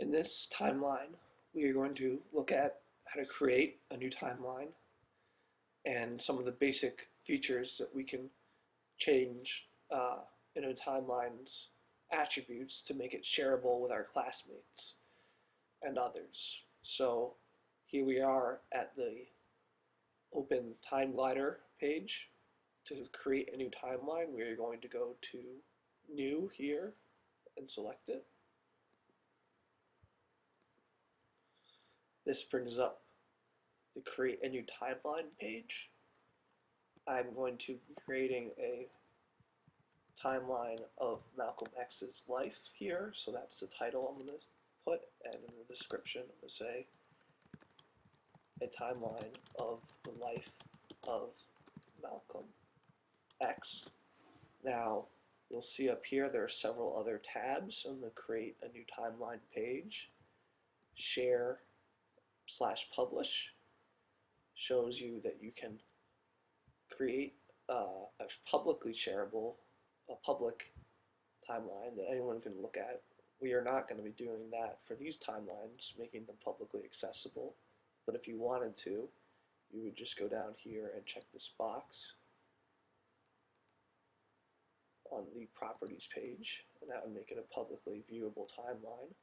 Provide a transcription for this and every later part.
In this timeline, we are going to look at how to create a new timeline and some of the basic features that we can change in a timeline's attributes to make it shareable with our classmates and others. So here we are at the Open Timeglider page. To create a new timeline, we are going to go to New here and select it. This brings up the Create a New Timeline page. I'm going to be creating a timeline of Malcolm X's life here, so that's the title I'm going to put, and in the description I'm going to say a timeline of the life of Malcolm X. Now you'll see up here there are several other tabs on the Create a New Timeline page. Share/publish shows you that you can create a publicly shareable, a public timeline that anyone can look at. We are not going to be doing that for these timelines, making them publicly accessible, but if you wanted to, you would just go down here and check this box on the properties page, and that would make it a publicly viewable timeline.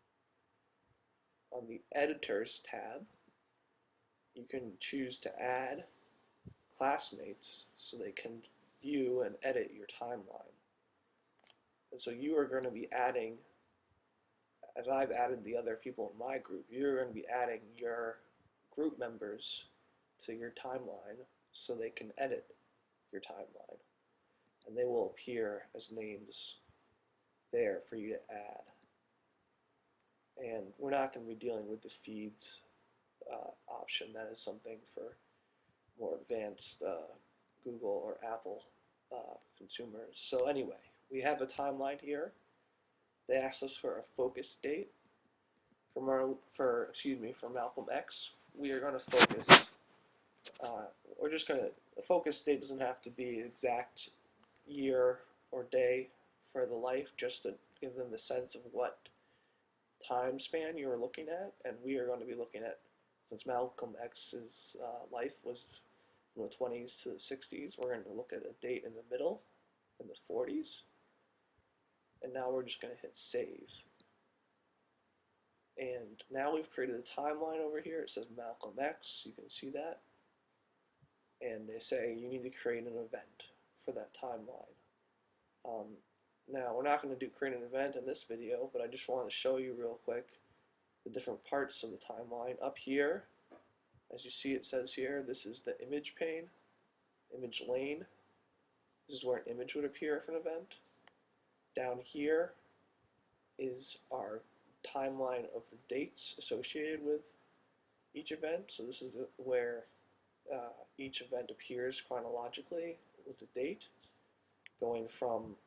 On the Editors tab, you can choose to add classmates so they can view and edit your timeline. And so you are going to be adding, as I've added the other people in my group, you're going to be adding your group members to your timeline so they can edit your timeline. And they will appear as names there for you to add. And we're not going to be dealing with the feeds option. That is something for more advanced Google or Apple consumers. So anyway, we have a timeline here. They asked us for a focus date for Malcolm X. We are going to focus. A focus date doesn't have to be exact year or day for the life, just to give them the sense of what time span you are looking at. And we are going to be looking at, since Malcolm X's life was from the 20s to the 60s, we're going to look at a date in the middle, in the 40s. And now we're just going to hit save. And now we've created a timeline over here. It says Malcolm X, you can see that. And they say you need to create an event for that timeline. Now we're not going to create an event in this video, but I just want to show you real quick the different parts of the timeline. Up here, as you see it says here, this is the image pane, image lane. This is where an image would appear for an event. Down here is our timeline of the dates associated with each event. So this is where each event appears chronologically with the date, going from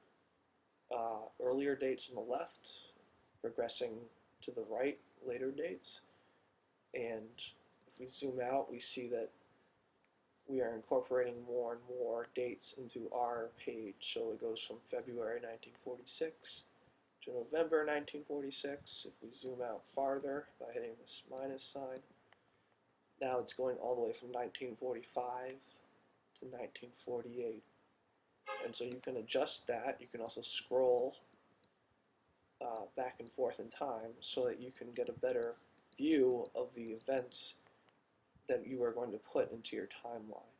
earlier dates on the left, progressing to the right, later dates. And if we zoom out, we see that we are incorporating more and more dates into our page. So it goes from February 1946 to November 1946. If we zoom out farther by hitting this minus sign, now it's going all the way from 1945 to 1948. And so you can adjust that. You can also scroll back and forth in time so that you can get a better view of the events that you are going to put into your timeline.